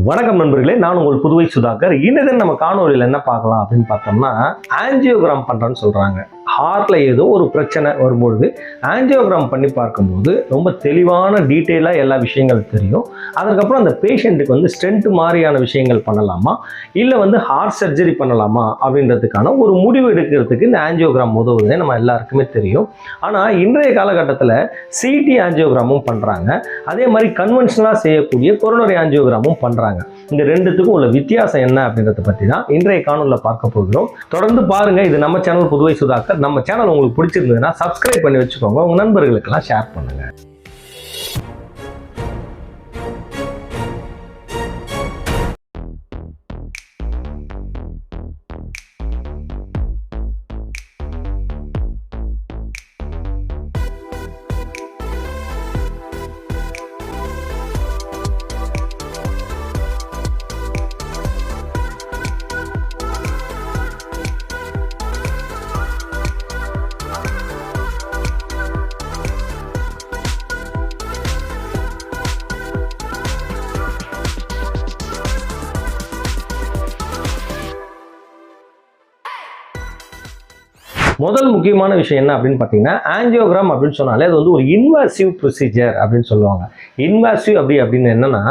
வணக்கம் நண்பர்களே, நான் உங்கள் புதுவை சுதாகர். இன்னது நம்ம காணொலியில் என்ன பார்க்கலாம் அப்படின்னு பார்த்தோம்னா, ஆஞ்சியோகிராம் பண்ணுறேன்னு சொல்கிறாங்க. ஹார்ட்டில் ஏதோ ஒரு பிரச்சனை வரும்பொழுது ஆஞ்சியோகிராம் பண்ணி பார்க்கும்போது ரொம்ப தெளிவான டீட்டெயிலாக எல்லா விஷயங்கள் தெரியும். அதுக்கப்புறம் அந்த பேஷண்ட்டுக்கு வந்து ஸ்டென்ட் மாதிரியான விஷயங்கள் பண்ணலாமா இல்லை ஹார்ட் சர்ஜரி பண்ணலாமா அப்படின்றதுக்கான ஒரு முடிவு எடுக்கிறதுக்கு இந்த ஆஞ்சியோகிராம் உதவுதுன்னு நம்ம எல்லாருக்குமே தெரியும். ஆனால் இன்றைய காலகட்டத்தில் சிடி ஆஞ்சியோகிராமும் பண்ணுறாங்க. அதே மாதிரி கன்வென்ஷனலாக செய்யக்கூடிய கொரோனரி ஆஞ்சியோகிராமும் பண்ணுறாங்க. இந்த ரெண்டுத்துக்கும் உள்ள வித்தியாசம் என்ன அப்படின்றத பற்றி தான் இன்றைய காணொலியில் பார்க்க போகிறோம். தொடர்ந்து பாருங்க. இது நம்ம சேனல் புதுவை சுதாகர். நம்ம சேனல் உங்களுக்கு பிடிச்சிருந்ததுன்னா சப்ஸ்கிரைப் பண்ணி வச்சுக்கோங்க, உங்க நண்பர்களுக்கெல்லாம் ஷேர் பண்ணுங்க. முதல் முக்கியமான விஷயம் என்ன அப்படின்னு பார்த்தீங்கன்னா, ஆஞ்சியோகிராம் அப்படின்னு சொன்னாலே அது வந்து ஒரு இன்வாசிவ் ப்ரொசீஜர் அப்படின்னு சொல்லுவாங்க. இன்வாசிவ் அப்படின்னு என்னன்னா,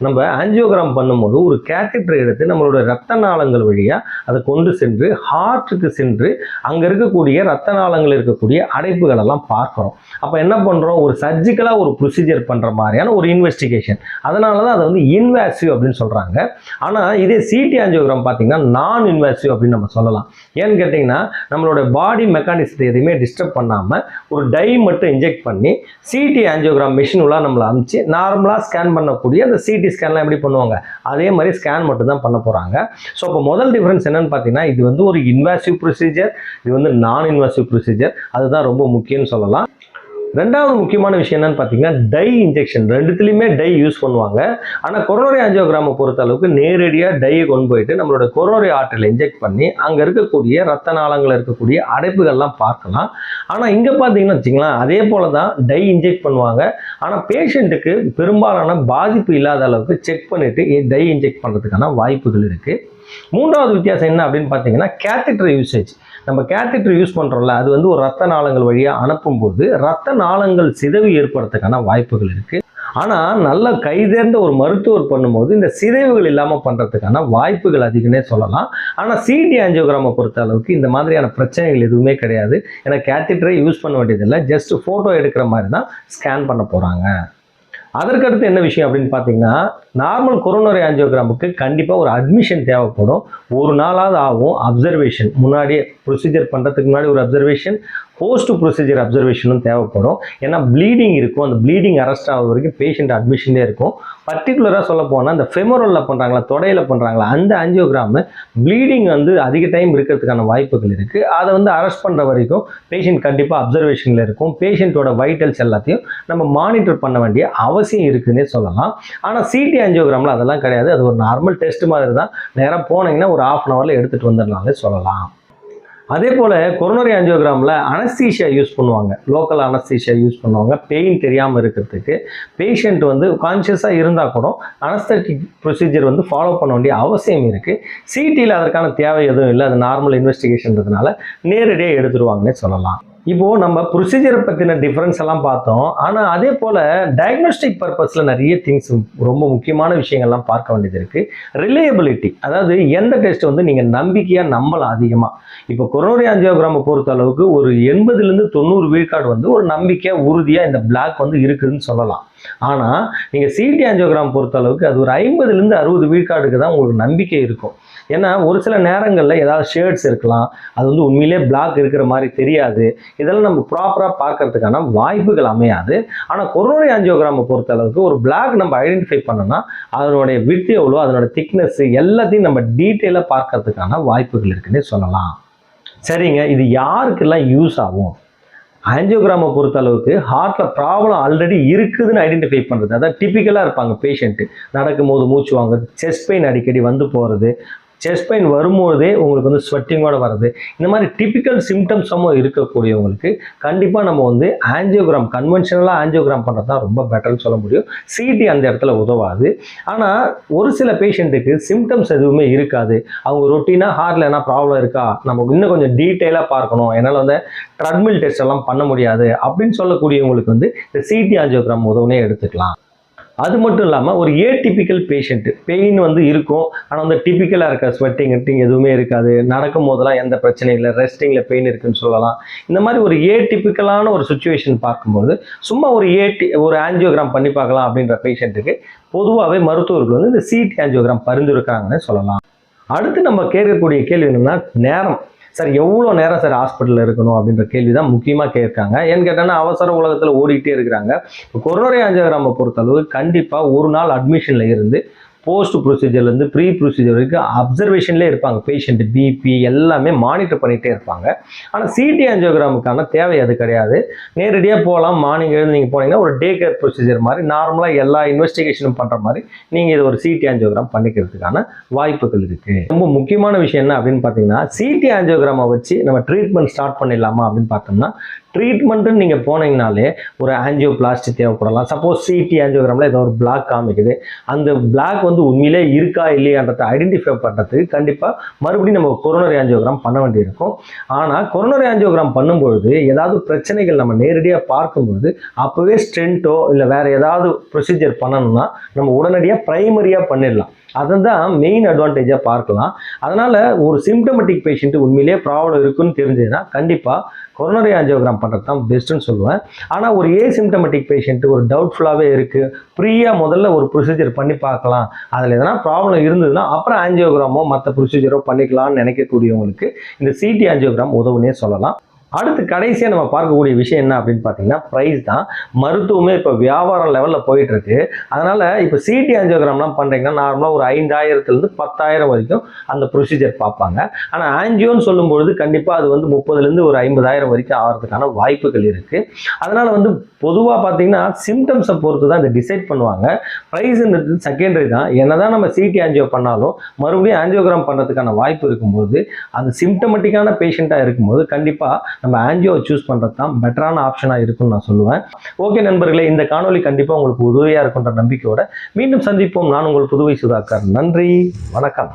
நம்ம ஆஞ்சியோகிராம் பண்ணும்போது ஒரு கேத்தெட்டர் எடுத்து நம்மளோட ரத்த நாளங்கள் வழியாக அதை கொண்டு சென்று ஹார்ட்டுக்கு சென்று அங்கே இருக்கக்கூடிய ரத்த நாளங்கள் இருக்கக்கூடிய அடைப்புகள் எல்லாம் பார்க்குறோம். அப்போ என்ன பண்ணுறோம், ஒரு சர்ஜிக்கலாக ஒரு ப்ரொசீஜர் பண்ணுற மாதிரியான ஒரு இன்வெஸ்டிகேஷன். அதனால தான் அதை வந்து இன்வாசிவ் அப்படின்னு சொல்கிறாங்க. ஆனால் இதே சிடி ஆஞ்சியோகிராம் பார்த்தீங்கன்னா நான் இன்வாசிவ் அப்படின்னு நம்ம சொல்லலாம். ஏன்னு கேட்டிங்கன்னா, நம்மளோட பாடி மெக்கானிசத்தை எதுவுமே டிஸ்டர்ப் பண்ணாமல் ஒரு டை மட்டும் இன்ஜெக்ட் பண்ணி சிடி ஆஞ்சியோகிராம் மிஷின் உள்ள நம்மளை அனுப்பிச்சு நார்மலாக ஸ்கேன் பண்ணக்கூடிய அந்த சிடி ஸ்கேன்லாம் எப்படி பண்ணுவாங்க அதே மாதிரி ஸ்கேன் மட்டும் தான் பண்ண போகிறாங்க. ஸோ இப்போ முதல் டிஃப்ரென்ஸ் என்னன்னு பார்த்தீங்கன்னா, இது வந்து ஒரு இன்வாசிவ் ப்ரொசீஜர், இது வந்து நான் இன்வாசிவ் ப்ரொசீஜர். அதுதான் ரொம்ப முக்கியம்னு சொல்லலாம். ரெண்டாவது முக்கியமான விஷயம் என்னன்னு பார்த்தீங்கன்னா, டை இன்ஜெக்ஷன். ரெண்டுத்துலையுமே டை யூஸ் பண்ணுவாங்க. ஆனால் கொரோனரி ஆஞ்சியோகிராமை பொறுத்த அளவுக்கு நேரடியாக டையை கொண்டு போயிட்டு நம்மளோட கொரோனரி ஆர்டரியில் இன்ஜெக்ட் பண்ணி அங்கே இருக்கக்கூடிய ரத்த நாளங்கள் இருக்கக்கூடிய அடைப்புகள்லாம் பார்க்கலாம். ஆனால் இங்கே பார்த்தீங்கன்னா வச்சுங்களேன், அதே போல தான் டை இன்ஜெக்ட் பண்ணுவாங்க. ஆனால் பேஷண்ட்டுக்கு பெரும்பாலான பாதிப்பு இல்லாத அளவுக்கு செக் பண்ணிவிட்டு டை இன்ஜெக்ட் பண்ணுறதுக்கான வாய்ப்புகள் இருக்குது. மூன்றாவது வித்தியாசம் என்ன அப்படின்னு பார்த்தீங்கன்னா, கேத்தெட்டர் யூசேஜ். நம்ம கேத்தெட்டர் யூஸ் பண்ணுறோம்ல, அது வந்து ஒரு ரத்த நாளங்கள் வழியாக அனுப்பும்போது ரத்த நாளங்கள் சிதைவு ஏற்படுறதுக்கான வாய்ப்புகள் இருக்குது. ஆனால் நல்ல கைதேர்ந்த ஒரு மருத்துவர் பண்ணும்போது இந்த சிதைவுகள் இல்லாமல் பண்ணுறதுக்கான வாய்ப்புகள் அதிகமே சொல்லலாம். ஆனால் சிடி ஆஞ்சியோகிராமை பொறுத்த அளவுக்கு இந்த மாதிரியான பிரச்சனைகள் எதுவுமே கிடையாது. ஏன்னா கேத்தெட்டரை யூஸ் பண்ண வேண்டியதில்லை, ஜஸ்ட் ஃபோட்டோ எடுக்கிற மாதிரி தான் ஸ்கேன் பண்ண போகிறாங்க. அதற்கடுத்து என்ன விஷயம் அப்படின்னு பார்த்தீங்கன்னா, நார்மல் கொரோனரி ஆஞ்சியோகிராமுக்கு கண்டிப்பாக ஒரு அட்மிஷன் தேவைப்படும். ஒரு நாளாவது ஆகும். அப்சர்வேஷன் முன்னாடியே ப்ரொசீஜர் பண்ணுறதுக்கு முன்னாடி ஒரு அப்சர்வேஷன், போஸ்ட் ப்ரொசீஜர் அப்சர்வேஷனும் தேவைப்படும். ஏன்னா ப்ளீடிங் இருக்கும். அந்த ப்ளீடிங் அரெஸ்ட் ஆகிற வரைக்கும் பேஷண்ட் அட்மிஷனே இருக்கும். பர்டிகுலராக சொல்ல போனால் இந்த ஃபெமோரலில் பண்ணுறாங்களா, தொடையில் பண்ணுறாங்களா, அந்த ஆஞ்சியோகிராமு ப்ளீடிங் வந்து அதிக டைம் இருக்கிறதுக்கான வாய்ப்புகள் இருக்குது. அதை வந்து அரெஸ்ட் பண்ணுற வரைக்கும் பேஷண்ட் கண்டிப்பாக அப்சர்வேஷனில் இருக்கும். பேஷண்ட்டோட வைட்டல்ஸ் எல்லாத்தையும் நம்ம மானிட்டர் பண்ண வேண்டிய அவசியம் இருக்குன்னே சொல்லலாம். ஆனால் சிடி ஆஞ்சியோகிராமில் அதெல்லாம் கிடையாது. அது ஒரு நார்மல் டெஸ்ட் மாதிரி தான். நேராக போனீங்கன்னா ஒரு 1/2 hourல எடுத்துகிட்டு வந்துடலாம்னே சொல்லலாம். அதே போல் கொரோனரி ஆஞ்சியோகிராமில் அனஸ்தீஷியா யூஸ் பண்ணுவாங்க. லோக்கல் அனஸ்தீஷியா யூஸ் பண்ணுவாங்க பெயின் தெரியாமல் இருக்கிறதுக்கு. பேஷண்ட் வந்து கான்ஷியஸாக இருந்தால் கூட அனஸ்தட்டிக் ப்ரொசீஜர் வந்து ஃபாலோ பண்ண வேண்டிய அவசியம் இருக்குது. சிடியில் அதற்கான தேவை எதுவும் இல்லை. அது நார்மல் இன்வெஸ்டிகேஷன்றதுனால நேரடியாக எடுத்துருவாங்கன்னே சொல்லலாம். இப்போது நம்ம ப்ரொசீஜரை பற்றின டிஃப்ரென்ஸ் எல்லாம் பார்த்தோம். ஆனால் அதே போல் டயக்னோஸ்டிக் பர்பஸில் நிறைய திங்ஸ், ரொம்ப முக்கியமான விஷயங்கள்லாம் பார்க்க வேண்டியது இருக்குது. ரிலையபிலிட்டி, அதாவது எந்த டெஸ்ட் வந்து நீங்கள் நம்பிக்கையாக நம்பலாம் அதிகமாக. இப்போ கொரோனரி ஆஞ்சியோகிராமை பொறுத்த அளவுக்கு ஒரு 80-90 விழுக்காடு வந்து ஒரு நம்பிக்கை உறுதியாக இந்த பிளாக் வந்து இருக்குதுன்னு சொல்லலாம். ஆனால் நீங்கள் சிடி ஆஞ்சியோகிராம் பொறுத்த அளவுக்கு அது ஒரு 50-60 விழுக்காடுக்கு தான் உங்களுக்கு நம்பிக்கை இருக்கும். ஏன்னா ஒரு சில நேரங்களில் ஏதாவது ஷேட்ஸ் இருக்கலாம், அது வந்து உண்மையிலே பிளாக் இருக்கிற மாதிரி தெரியாது. இதெல்லாம் நம்ம ப்ராப்பராக பார்க்கறதுக்கான வாய்ப்புகள் அமையாது. ஆனால் கொரோனரி ஆஞ்சியோகிராமை பொறுத்த அளவுக்கு ஒரு பிளாக் நம்ம ஐடென்டிஃபை பண்ணோம்னா அதனுடைய விட்த் எவ்வளோ, அதனோட திக்னஸ் எல்லாத்தையும் நம்ம டீட்டெயிலாக பார்க்கறதுக்கான வாய்ப்புகள் இருக்குன்னே சொல்லலாம். சரிங்க, இது யாருக்கெல்லாம் யூஸ் ஆகும்? ஆஞ்சியோகிராமை பொறுத்த அளவுக்கு ஹார்ட்டில் ப்ராப்ளம் ஆல்ரெடி இருக்குதுன்னு ஐடென்டிஃபை பண்ணுறது. அதாவது டிப்பிக்கலாக இருப்பாங்க பேஷண்ட்டு. நடக்கும்போது மூச்சு வாங்குறது, செஸ்ட் பெயின் அடிக்கடி வந்து போகிறது, செஸ்ட் பெயின் வரும்போதே உங்களுக்கு வந்து ஸ்வெட்டிங்கோட வருது, இந்த மாதிரி டிபிக்கல் சிம்டம்ஸும் இருக்கக்கூடியவங்களுக்கு கண்டிப்பாக நம்ம வந்து ஆஞ்சியோகிராம், கன்வென்ஷனலாக ஆஞ்சியோகிராம் பண்ணுறது தான் ரொம்ப பெட்டர்னு சொல்ல முடியும். சிடி அந்த இடத்துல உதவாது. ஆனால் ஒரு சில பேஷண்ட்டுக்கு சிம்டம்ஸ் எதுவுமே இருக்காது, அவங்க ரொட்டீனாக ஹார்ட்டில் என்ன ப்ராப்ளம் இருக்கா, நம்ம இன்னும் கொஞ்சம் டீட்டெயிலாக பார்க்கணும், என்னால் வந்து ட்ரெட்மில் டெஸ்ட் எல்லாம் பண்ண முடியாது அப்படின்னு சொல்லக்கூடியவங்களுக்கு வந்து இந்த சிடி ஆஞ்சியோகிராம் உதவுனே எடுத்துக்கலாம். அது மட்டும் இல்லாமல் ஒரு ஏடிபிக்கல் பேஷண்ட்டு பெயின் வந்து இருக்கும், ஆனால் வந்து டிப்பிக்கலாக இருக்க ஸ்வெட்டிங் எதுவுமே இருக்காது, நடக்கும் போதெல்லாம் எந்த பிரச்சனையும் இல்லை, ரெஸ்டிங்கில் பெயின் இருக்குன்னு சொல்லலாம். இந்த மாதிரி ஒரு ஏடிபிக்கலான ஒரு சுச்சுவேஷன் பார்க்கும்போது சும்மா ஒரு ஆஞ்சியோகிராம் பண்ணி பார்க்கலாம் அப்படின்ற பேஷண்ட்டுக்கு பொதுவாகவே மருத்துவர்கள் வந்து இந்த சிடி ஆஞ்சியோகிராம் பரிந்துரைக்கிறாங்கன்னு சொல்லலாம். அடுத்து நம்ம கேட்கக்கூடிய கேள்வி என்னென்னா நேரம். சார் எவ்வளோ நேரம் சார் ஹாஸ்பிட்டலில் இருக்கணும் அப்படின்ற கேள்வி தான் முக்கியமாக கேட்காங்க. ஏன்னு கேட்டாங்கன்னா அவசர உலகத்தில் ஓடிக்கிட்டே இருக்கிறாங்க. இப்போ கொரோனரி ஆஞ்சியோகிராமை பொறுத்தளவு கண்டிப்பாக ஒரு நாள் அட்மிஷனில் இருந்து போஸ்ட் ப்ரொசீஜர்லேருந்து ப்ரீ ப்ரொசீஜர் வரைக்கும் அப்சர்வேஷன்லேயே இருப்பாங்க. பேஷண்ட் பிபி எல்லாமே மானிட்டர் பண்ணிகிட்டே இருப்பாங்க. ஆனால் சிடி ஆஞ்சியோகிராமுக்கான தேவை அது கிடையாது. நேரடியாக போகலாம். மார்னிங் எழுந்து நீங்கள் போனீங்கன்னா ஒரு டே கேர் ப்ரொசீஜர் மாதிரி நார்மலாக எல்லா இன்வெஸ்டிகேஷனும் பண்ணுற மாதிரி நீங்கள் இது ஒரு சிடி ஆஞ்சியோகிராம் பண்ணிக்கிறதுக்கான வாய்ப்புகள் இருக்குது. ரொம்ப முக்கியமான விஷயம் என்ன அப்படின்னு பார்த்தீங்கன்னா, சிடி ஆஞ்சியோகிராமை வச்சு நம்ம ட்ரீட்மெண்ட் ஸ்டார்ட் பண்ணிடலாமா அப்படின்னு பார்த்தோம்னா, ட்ரீட்மெண்ட்டுன்னு நீங்கள் போனீங்கனாலே ஒரு ஆஞ்சியோபிளாஸ்டி தேவைப்படலாம். சப்போஸ் சிடி ஆஞ்சியோகிராமில் ஏதோ ஒரு பிளாக் காமிக்குது, அந்த பிளாக் வந்து உண்மையிலே இருக்கா இல்லையான்றதை ஐடென்டிஃபை பண்ணுறதுக்கு கண்டிப்பாக மறுபடியும் நம்ம கொரோனரி ஆஞ்சியோகிராம் பண்ண வேண்டியிருக்கும். ஆனால் கொரோனரி ஆஞ்சியோகிராம் பண்ணும்பொழுது ஏதாவது பிரச்சனைகள் நம்ம நேரடியாக பார்க்கும்பொழுது அப்போவே ஸ்டென்ட்டோ இல்லை வேறு ஏதாவது ப்ரொசீஜர் பண்ணணும்னா நம்ம உடனடியாக ப்ரைமரியாக பண்ணிடலாம். அதுதான் மெயின் அட்வான்டேஜாக பார்க்கலாம். அதனால் ஒரு சிம்டமெட்டிக் பேஷண்ட்டு உண்மையிலே ப்ராப்ளம் இருக்குன்னு தெரிஞ்சதுன்னா கண்டிப்பாக கொரோனரி ஆஞ்சியோகிராம் பண்ணுறது தான் பெஸ்ட்டுன்னு சொல்லுவேன். ஆனால் ஒரு ஏசிம்டமெட்டிக் பேஷண்ட்டு ஒரு டவுட்ஃபுல்லாகவே இருக்குது, ஃப்ரீயாக முதல்ல ஒரு ப்ரொசீஜர் பண்ணி பார்க்கலாம், அதில் எதனா ப்ராப்ளம் இருந்ததுன்னா அப்புறம் ஆஞ்சியோகிராமோ மற்ற ப்ரொசீஜரோ பண்ணிக்கலாம்னு நினைக்கக்கூடியவங்களுக்கு இந்த சிடி ஆஞ்சியோகிராம் உதவுனே சொல்லலாம். அடுத்து கடைசியாக நம்ம பார்க்கக்கூடிய விஷயம் என்ன அப்படின்னு பார்த்தீங்கன்னா ப்ரைஸ் தான். மருத்துவமே இப்போ வியாபாரம் லெவலில் போயிட்டுருக்கு. அதனால் இப்போ சிடி ஆஞ்சியோகிராம்லாம் பண்ணுறீங்கன்னா நார்மலாக ஒரு 5000லேருந்து 10,000 வரைக்கும் அந்த ப்ரொசீஜர் பார்ப்பாங்க. ஆனால் ஆஞ்சியோன்னு சொல்லும்பொழுது கண்டிப்பாக அது வந்து 30லேருந்து ஒரு 50,000 வரைக்கும் ஆகிறதுக்கான வாய்ப்புகள் இருக்குது. அதனால் வந்து பொதுவாக பார்த்தீங்கன்னா சிம்டம்ஸை பொறுத்து தான் இதை டிசைட் பண்ணுவாங்க. ப்ரைஸுன்றது செகண்டரி தான். என்ன தான் நம்ம சிடி ஆஞ்சியோ பண்ணாலும் மறுபடியும் ஆஞ்சியோகிராம் பண்ணுறதுக்கான வாய்ப்பு இருக்கும்போது அது சிம்டமெட்டிக்கான பேஷண்ட்டாக இருக்கும்போது கண்டிப்பாக நம்ம ஆஞ்சியோ சூஸ் பண்ணுறது தான் பெட்டரான ஆப்ஷனாக இருக்குன்னு நான் சொல்லுவேன். ஓகே நண்பர்களே, இந்த காணொலி கண்டிப்பாக உங்களுக்கு உதவியாக இருக்குன்ற நம்பிக்கையோட மீண்டும் சந்திப்போம். நான் உங்கள் புதுவை சுதாகர். நன்றி, வணக்கம்.